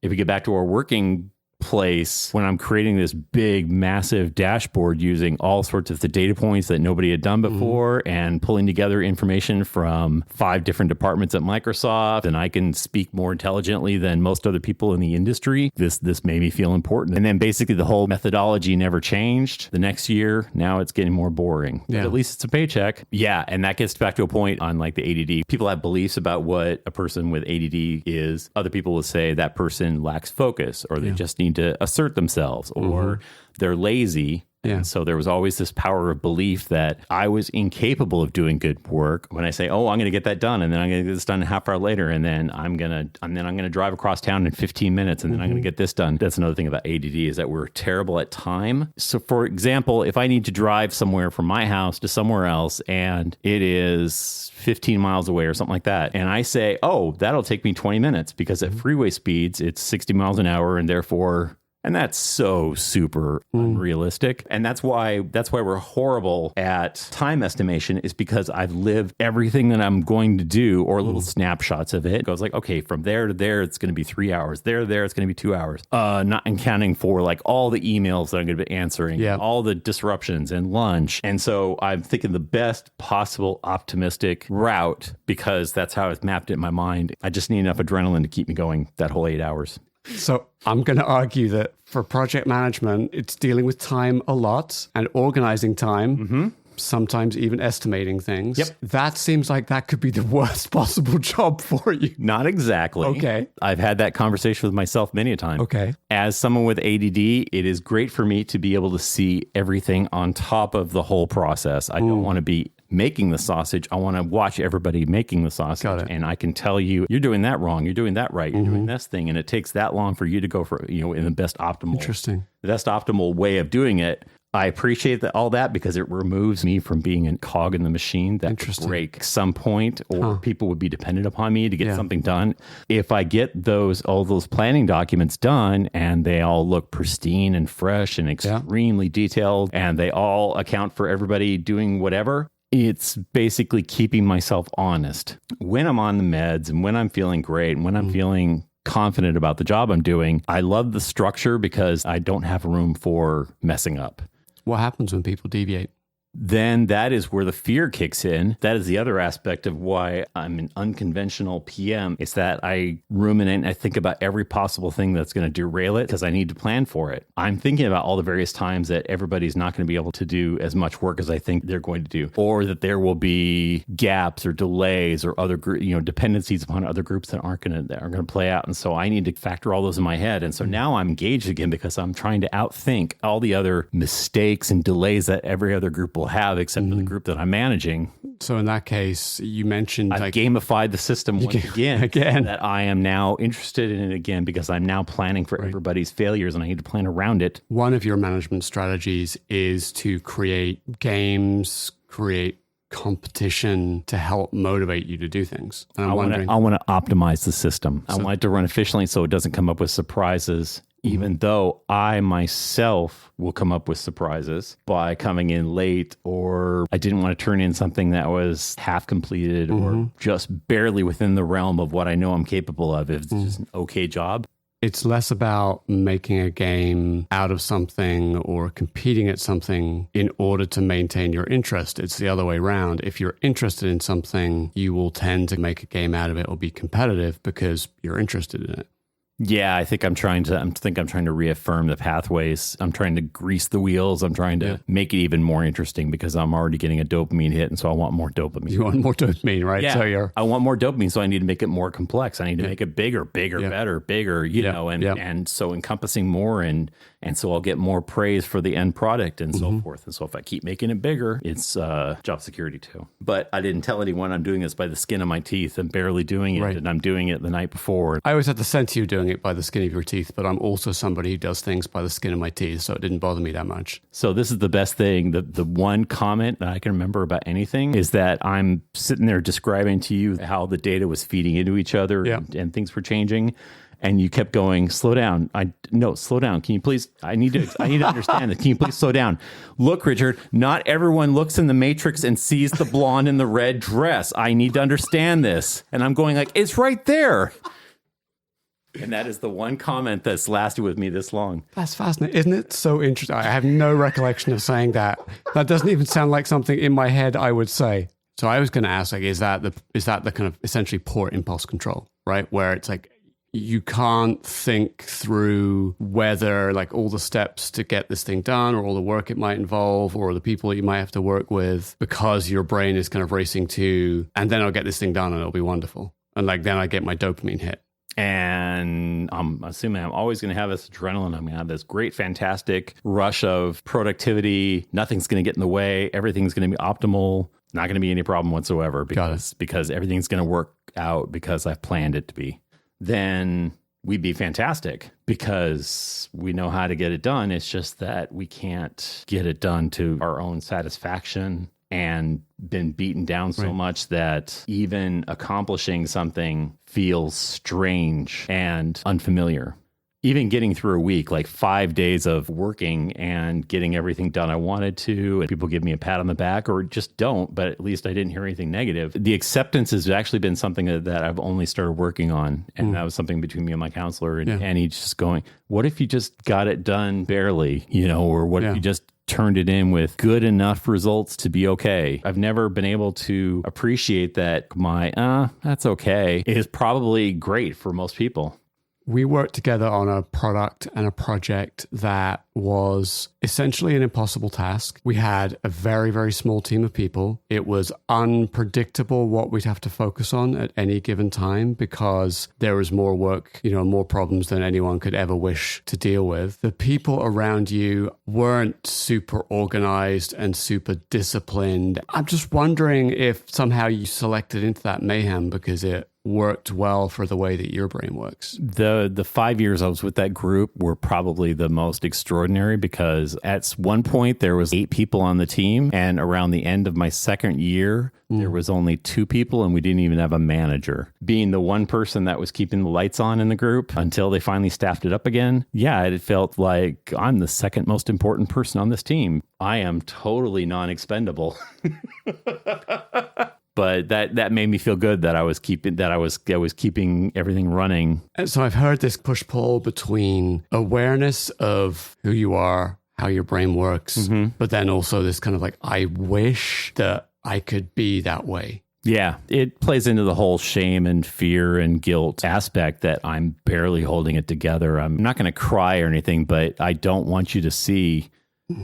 If we get back to our working place, when I'm creating this big, massive dashboard using all sorts of the data points that nobody had done before and pulling together information from 5 different departments at Microsoft, and I can speak more intelligently than most other people in the industry, this made me feel important. And then basically the whole methodology never changed. The next year, now it's getting more boring. Yeah. But at least it's a paycheck. Yeah, and that gets back to a point on like the ADD. People have beliefs about what a person with ADD is. Other people will say that person lacks focus or they just need to assert themselves or they're lazy Yeah. And so there was always this power of belief that I was incapable of doing good work when I say, oh, I'm going to get that done. And then I'm going to get this done a half hour later. And then I'm going to drive across town in 15 minutes. And then I'm going to get this done. That's another thing about ADD is that we're terrible at time. So for example, if I need to drive somewhere from my house to somewhere else and it is 15 miles away or something like that, and I say, oh, that'll take me 20 minutes because at freeway speeds, it's 60 miles an hour and therefore... And that's so super unrealistic. And that's why we're horrible at time estimation is because I've lived everything that I'm going to do or little snapshots of it. It goes like, okay, from there to there, it's going to be 3 hours. There, it's going to be 2 hours. Not accounting for like all the emails that I'm going to be answering, all the disruptions and lunch. And so I'm thinking the best possible optimistic route because that's how it's mapped in my mind. I just need enough adrenaline to keep me going that whole 8 hours. So I'm going to argue that for project management, it's dealing with time a lot and organizing time, sometimes even estimating things. Yep. That seems like that could be the worst possible job for you. Not exactly. Okay. I've had that conversation with myself many a time. Okay. As someone with ADD, it is great for me to be able to see everything on top of the whole process. I don't want to be making the sausage. I want to watch everybody making the sausage. Got it. And I can tell you, you're doing that wrong. You're doing that right. You're doing this thing. And it takes that long for you to go for, in the best optimal way of doing it. I appreciate all that because it removes me from being a cog in the machine that could break some point or people would be dependent upon me to get something done. If I get all those planning documents done and they all look pristine and fresh and extremely detailed and they all account for everybody doing whatever, it's basically keeping myself honest. When I'm on the meds and when I'm feeling great and when I'm feeling confident about the job I'm doing, I love the structure because I don't have room for messing up. What happens when people deviate? Then that is where the fear kicks in. That is the other aspect of why I'm an unconventional PM. It's that I ruminate and I think about every possible thing that's going to derail it because I need to plan for it. I'm thinking about all the various times that everybody's not going to be able to do as much work as I think they're going to do, or that there will be gaps or delays or other dependencies upon other groups that aren't going to play out. And so I need to factor all those in my head. And so now I'm engaged again because I'm trying to outthink all the other mistakes and delays that every other group will have except for the group that I'm managing. So in that case, you mentioned I've gamified the system once again that I am now interested in it again because I'm now planning for everybody's failures and I need to plan around it. One of your management strategies is to create games, create competition to help motivate you to do things. And I want to optimize the system. I want it to run efficiently so it doesn't come up with surprises. Even though I myself will come up with surprises by coming in late, or I didn't want to turn in something that was half completed or just barely within the realm of what I know I'm capable of. If it's just an okay job. It's less about making a game out of something or competing at something in order to maintain your interest. It's the other way around. If you're interested in something, you will tend to make a game out of it or be competitive because you're interested in it. Yeah, I think I'm trying to reaffirm the pathways. I'm trying to grease the wheels. I'm trying to make it even more interesting because I'm already getting a dopamine hit, and so I want more dopamine. You want more dopamine, right? Yeah, So I want more dopamine, so I need to make it more complex. I need to make it bigger, better, bigger, and so encompassing more, and so I'll get more praise for the end product and so forth. And so if I keep making it bigger, it's job security too. But I didn't tell anyone I'm doing this by the skin of my teeth. I'm barely doing it, and I'm doing it the night before. I always had the sense you doing it by the skin of your teeth, but I'm also somebody who does things by the skin of my teeth, so it didn't bother me that much. So this is the best thing. The one comment that I can remember about anything is that I'm sitting there describing to you how the data was feeding into each other and things were changing. And you kept going, slow down. Slow down. Can you please, I need to understand this. Can you please slow down? Look, Richard, not everyone looks in the matrix and sees the blonde in the red dress. I need to understand this. And I'm going like, it's right there. And that is the one comment that's lasted with me this long. That's fascinating. Isn't it so interesting? I have no recollection of saying that. That doesn't even sound like something in my head I would say. So I was going to ask, like, is that the kind of essentially poor impulse control, right? Where it's like, you can't think through whether like all the steps to get this thing done or all the work it might involve or the people that you might have to work with because your brain is kind of racing to, and then I'll get this thing done and it'll be wonderful. And like, then I get my dopamine hit. And I'm assuming I'm always going to have this adrenaline. I'm going to have this great, fantastic rush of productivity. Nothing's going to get in the way. Everything's going to be optimal. Not going to be any problem whatsoever because everything's going to work out because I've planned it to be. Then we'd be fantastic because we know how to get it done. It's just that we can't get it done to our own satisfaction and been beaten down so much that even accomplishing something feels strange and unfamiliar. Even getting through a week, like 5 days of working and getting everything done I wanted to, and people give me a pat on the back or just don't, but at least I didn't hear anything negative. The acceptance has actually been something that I've only started working on. And that was something between me and my counselor. And he's just going, what if you just got it done barely, or what if you just turned it in with good enough results to be okay? I've never been able to appreciate that that's okay is probably great for most people. We worked together on a product and a project that was essentially an impossible task. We had a very, very small team of people. It was unpredictable what we'd have to focus on at any given time because there was more work, more problems than anyone could ever wish to deal with. The people around you weren't super organized and super disciplined. I'm just wondering if somehow you selected into that mayhem because it worked well for the way that your brain works. The 5 years I was with that group were probably the most extraordinary because at one point there was 8 people on the team, and around the end of my second year, there was only 2 people and we didn't even have a manager. Being the one person that was keeping the lights on in the group until they finally staffed it up again, it felt like I'm the second most important person on this team. I am totally non-expendable. But that made me feel good that I was keeping everything running. And so I've heard this push-pull between awareness of who you are, how your brain works, but then also this kind of like, I wish that I could be that way. Yeah, it plays into the whole shame and fear and guilt aspect that I'm barely holding it together. I'm not going to cry or anything, but I don't want you to see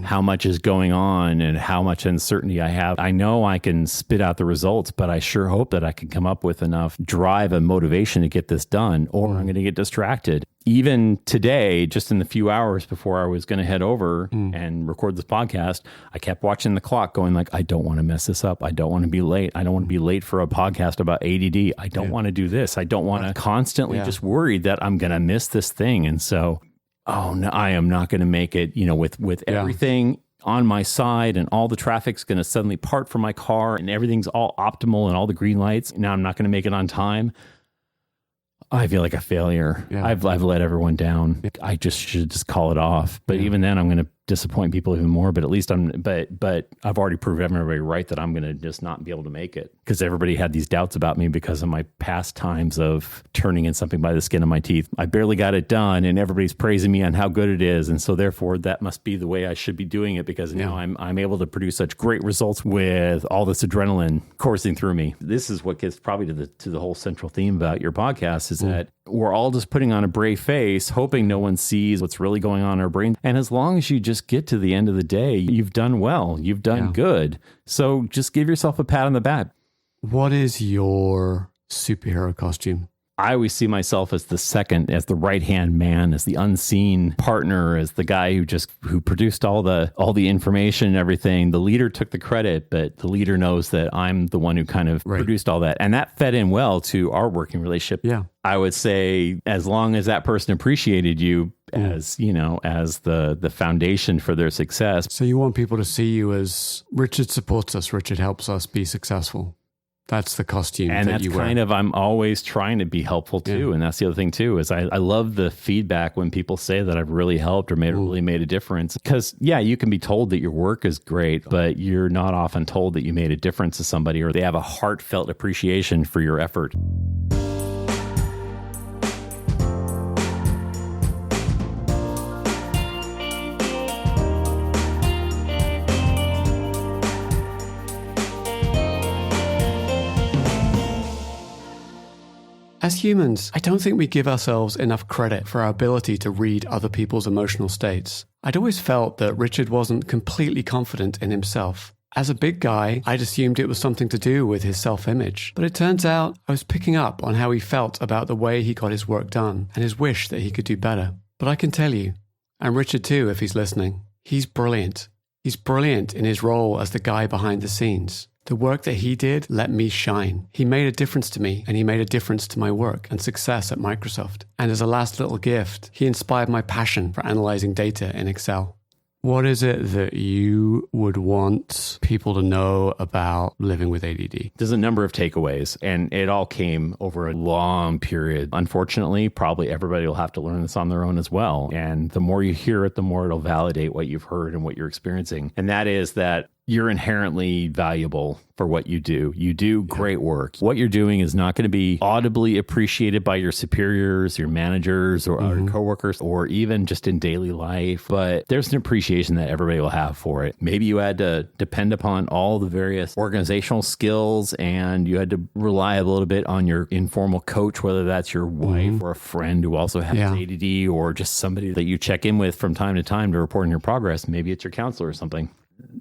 how much is going on and how much uncertainty I have. I know I can spit out the results, but I sure hope that I can come up with enough drive and motivation to get this done, or I'm going to get distracted. Even today, just in the few hours before I was going to head over and record this podcast, I kept watching the clock going like, I don't want to mess this up. I don't want to be late. I don't want to be late for a podcast about ADD. I don't want to do this. I don't want to constantly just worry that I'm going to miss this thing. And so, no, I am not going to make it, with everything on my side and all the traffic's going to suddenly part from my car and everything's all optimal and all the green lights. Now I'm not going to make it on time. I feel like a failure. Yeah. I've let everyone down. I should just call it off. But even then I'm going to disappoint people even more, but at least but I've already proved everybody right that I'm going to just not be able to make it because everybody had these doubts about me because of my past times of turning in something by the skin of my teeth. I barely got it done and everybody's praising me on how good it is. And so therefore that must be the way I should be doing it because now I'm able to produce such great results with all this adrenaline coursing through me. This is what gets probably to the whole central theme about your podcast is that we're all just putting on a brave face, hoping no one sees what's really going on in our brain. And as long as you just get to the end of the day, you've done well, you've done good. So just give yourself a pat on the back. What is your superhero costume? I always see myself as the right-hand man, as the unseen partner, as the guy who produced all the information and everything. The leader took the credit, but the leader knows that I'm the one who kind of produced all that. And that fed in well to our working relationship. Yeah. I would say as long as that person appreciated you as, as the foundation for their success. So you want people to see you as Richard supports us, Richard helps us be successful. That's the costume and that you wear. And that's I'm always trying to be helpful too. Yeah. And that's the other thing too, is I love the feedback when people say that I've really helped or really made a difference. Because you can be told that your work is great, but you're not often told that you made a difference to somebody or they have a heartfelt appreciation for your effort. As humans, I don't think we give ourselves enough credit for our ability to read other people's emotional states. I'd always felt that Richard wasn't completely confident in himself. As a big guy, I'd assumed it was something to do with his self-image. But it turns out I was picking up on how he felt about the way he got his work done and his wish that he could do better. But I can tell you, and Richard too if he's listening, he's brilliant. He's brilliant in his role as the guy behind the scenes. The work that he did let me shine. He made a difference to me, and he made a difference to my work and success at Microsoft. And as a last little gift, he inspired my passion for analyzing data in Excel. What is it that you would want people to know about living with ADD? There's a number of takeaways, and it all came over a long period. Unfortunately, probably everybody will have to learn this on their own as well. And the more you hear it, the more it'll validate what you've heard and what you're experiencing. And that is that you're inherently valuable for what you do. You do great work. What you're doing is not going to be audibly appreciated by your superiors, your managers, or your coworkers, or even just in daily life. But there's an appreciation that everybody will have for it. Maybe you had to depend upon all the various organizational skills, and you had to rely a little bit on your informal coach, whether that's your wife or a friend who also has ADD, or just somebody that you check in with from time to time to report on your progress. Maybe it's your counselor or something.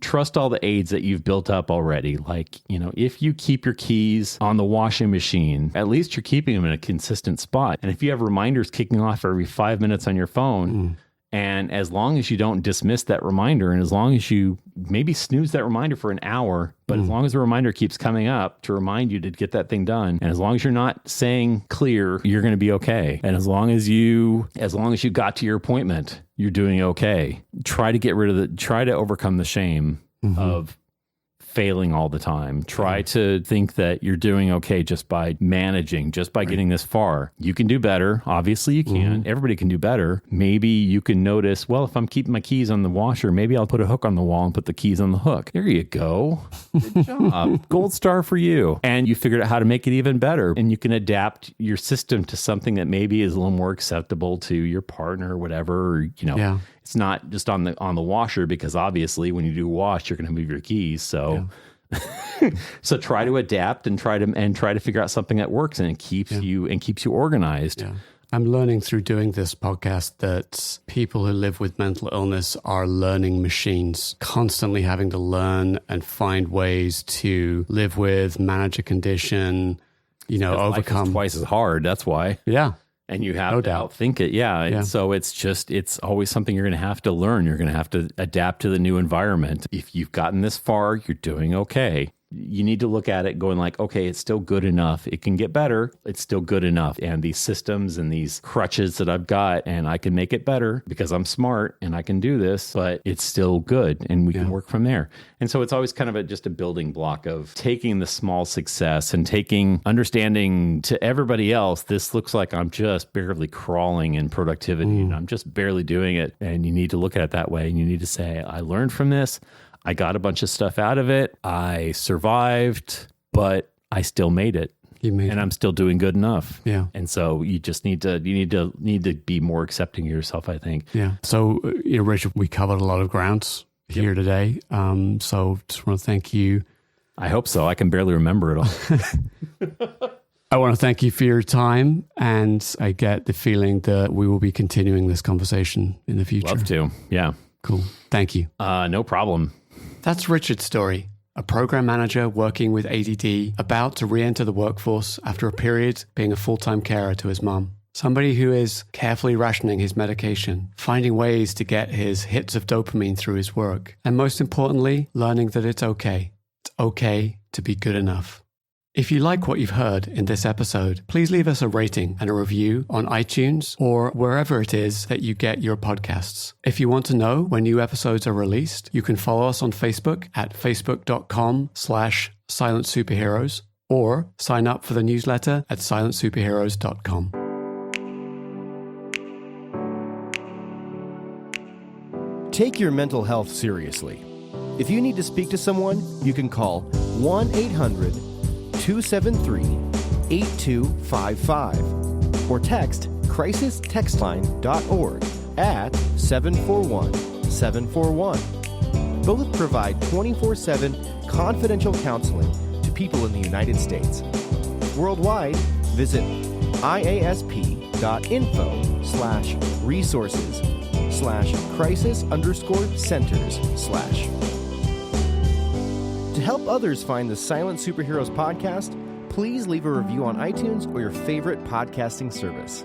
Trust all the aids that you've built up already. Like, if you keep your keys on the washing machine, at least you're keeping them in a consistent spot. And if you have reminders kicking off every 5 minutes on your phone, and as long as you don't dismiss that reminder, and as long as you maybe snooze that reminder for an hour, but as long as the reminder keeps coming up to remind you to get that thing done, and as long as you're not saying clear, you're going to be okay. And as long as you got to your appointment, you're doing okay. Try to overcome the shame of failing all the time. Try to think that you're doing okay just by managing, just by getting this far. You can do better. Obviously you can. Everybody can do better. Maybe you can notice, well, if I'm keeping my keys on the washer, maybe I'll put a hook on the wall and put the keys on the hook. There you go. Good job. Gold star for you. And you figured out how to make it even better. And you can adapt your system to something that maybe is a little more acceptable to your partner or whatever, or, It's not just on the washer, because obviously when you do wash, you're going to move your keys. So, so try to adapt and try to figure out something that works and it keeps you organized. Yeah. I'm learning through doing this podcast that people who live with mental illness are learning machines, constantly having to learn and find ways to live with, manage a condition, overcome. Life is twice as hard. That's why. Yeah. And you have to outthink it. And so it's always something you're going to have to learn. You're going to have to adapt to the new environment. If you've gotten this far, you're doing okay. You need to look at it going like, okay, it's still good enough. It can get better. It's still good enough. And these systems and these crutches that I've got, and I can make it better because I'm smart and I can do this, but it's still good and we can work from there. And so it's always kind of just a building block of taking the small success and understanding to everybody else, this looks like I'm just barely crawling in productivity and I'm just barely doing it. And you need to look at it that way. And you need to say, I learned from this. I got a bunch of stuff out of it. I survived, but I still made it. I'm still doing good enough. Yeah. And so you just need to be more accepting of yourself, I think. Yeah. So, Richard, we covered a lot of grounds here today. So just want to thank you. I hope so. I can barely remember it all. I want to thank you for your time, and I get the feeling that we will be continuing this conversation in the future. Love to. Yeah. Cool. Thank you. No problem. That's Richard's story, a program manager working with ADD, about to re-enter the workforce after a period being a full-time carer to his mum. Somebody who is carefully rationing his medication, finding ways to get his hits of dopamine through his work, and most importantly, learning that it's okay. It's okay to be good enough. If you like what you've heard in this episode, please leave us a rating and a review on iTunes or wherever it is that you get your podcasts. If you want to know when new episodes are released, you can follow us on Facebook at facebook.com/silentsuperheroes or sign up for the newsletter at silentsuperheroes.com. Take your mental health seriously. If you need to speak to someone, you can call 1-800-273-8255 or text crisistextline.org at 741-741. Both provide 24/7 confidential counseling to people in the United States. Worldwide, visit iasp.info/resources/crisis_centers/. To help others find the Silent Superheroes podcast, please leave a review on iTunes or your favorite podcasting service.